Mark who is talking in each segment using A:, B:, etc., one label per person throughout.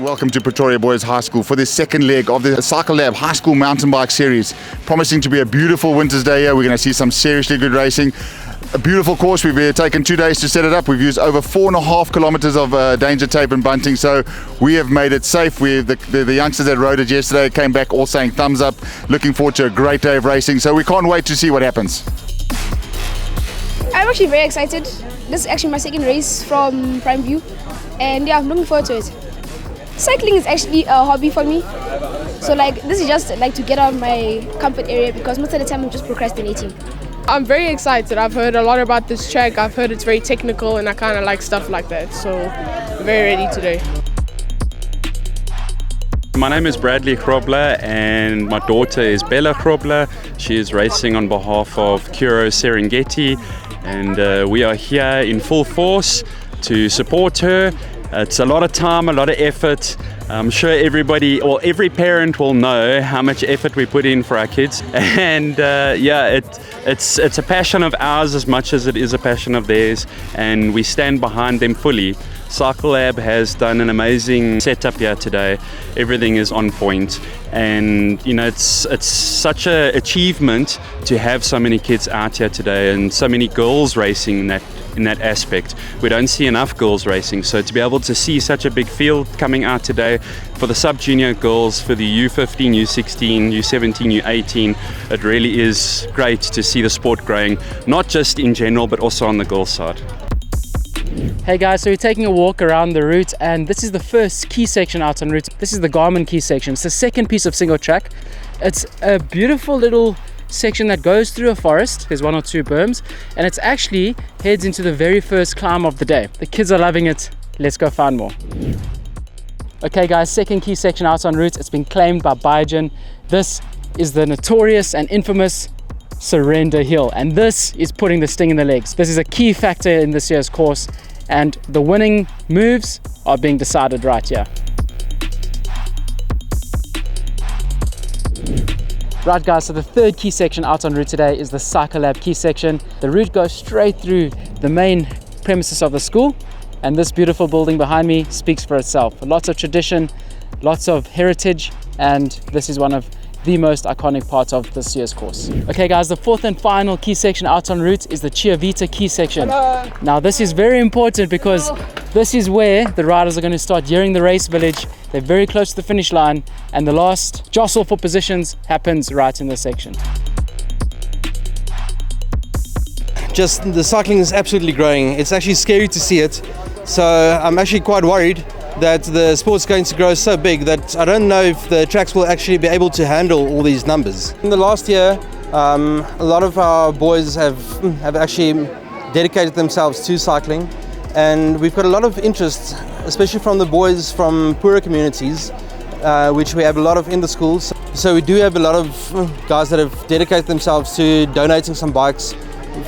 A: Welcome to Pretoria Boys High School for the second leg of the Cycle Lab High School Mountain Bike Series. Promising to be a beautiful winter's day here. We're going to see some seriously good racing. A beautiful course. We've taken 2 days to set it up. We've used over 4.5 kilometers of danger tape and bunting, so we have made it safe. The youngsters that rode it yesterday came back all saying thumbs up. Looking forward to a great day of racing, so we can't wait to see what happens.
B: I'm actually very excited. This is actually my second race from Prime View, and yeah, I'm looking forward to it. Cycling is actually a hobby for me, so this is just to get out of my comfort area, because most of the time I'm just procrastinating.
C: I'm very excited. I've heard a lot about this track. I've heard it's very technical and I kind of like stuff like that, so I'm very ready today.
D: My name is Bradley Krobler and my daughter is Bella Krobler. She is racing on behalf of Kuro Serengeti, and we are here in full force to support her. It's a lot of time, a lot of effort. I'm sure everybody, or every parent will know how much effort we put in for our kids. And it's a passion of ours as much as it is a passion of theirs, and we stand behind them fully. Cycle Lab has done an amazing setup here today. Everything is on point, and you know it's such an achievement to have so many kids out here today and so many girls racing in that aspect. We don't see enough girls racing, so to be able to see such a big field coming out today for the sub-junior girls, for the U15, U16, U17, U18, it really is great to see the sport growing, not just in general but also on the girls' side.
E: Hey guys, so we're taking a walk around the route, and this is the first key section out on route. This is the Garmin key section. It's the second piece of single track. It's a beautiful little section that goes through a forest. There's 1 or 2 berms, and it's actually heads into the very first climb of the day. The kids are loving it. Let's go find more. Okay guys, second key section out on route. It's been claimed by Biogen. This is the notorious and infamous Surrender Hill, and this is putting the sting in the legs. This is a key factor in this year's course, and the winning moves are being decided right here. Right guys, so the third key section out on route today is the Cycle Lab key section. The route goes straight through the main premises of the school, and this beautiful building behind me speaks for itself. Lots of tradition, lots of heritage, and this is one of the most iconic part of this year's course. Okay guys, the fourth and final key section out on route is the Chiavita key section. Now this is very important because this is where the riders are going to start nearing the race village. They're very close to the finish line, and the last jostle for positions happens right in this section.
F: Just the cycling is absolutely growing. It's actually scary to see it, so I'm actually quite worried that the sport's going to grow so big that I don't know if the tracks will actually be able to handle all these numbers. In the last year, a lot of our boys have actually dedicated themselves to cycling, and we've got a lot of interest, especially from the boys from poorer communities, which we have a lot of in the schools. So we do have a lot of guys that have dedicated themselves to donating some bikes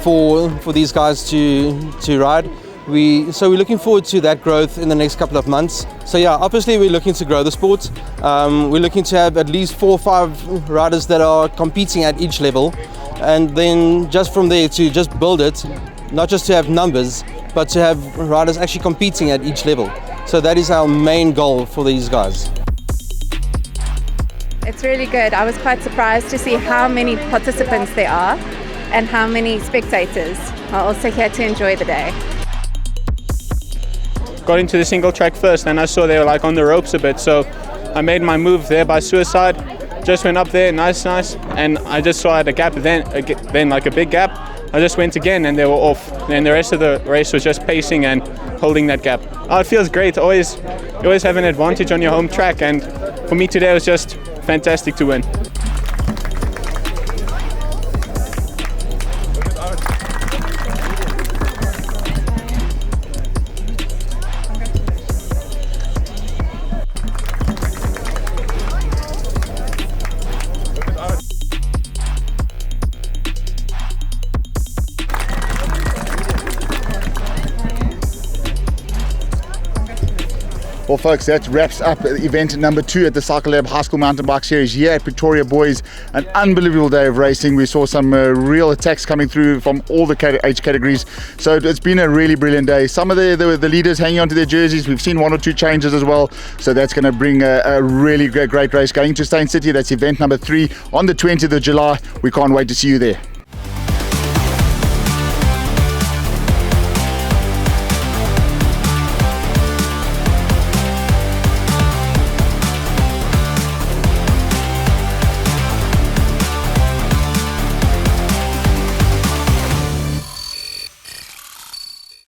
F: for these guys to ride. So we're looking forward to that growth in the next couple of months. So yeah, obviously we're looking to grow the sport. We're looking to have at least 4 or 5 riders that are competing at each level, and then just from there to just build it, not just to have numbers, but to have riders actually competing at each level. So that is our main goal for these guys.
G: It's really good. I was quite surprised to see how many participants there are and how many spectators are also here to enjoy the day.
H: Got into the single track first, and I saw they were on the ropes a bit, so I made my move there by suicide. Just went up there, nice, and I just saw at a gap then a big gap. I just went again and they were off. Then the rest of the race was just pacing and holding that gap. Oh, it feels great. You always have an advantage on your home track, and for me today it was just fantastic to win.
A: Well, folks, that wraps up event number 2 at the Cycle Lab High School Mountain Bike Series here at Pretoria Boys. An unbelievable day of racing. We saw some real attacks coming through from all the age categories. So it's been a really brilliant day. Some of the leaders hanging onto their jerseys. We've seen 1 or 2 changes as well. So that's going to bring a really great race going to Steyn City. That's event number 3 on the 20th of July. We can't wait to see you there.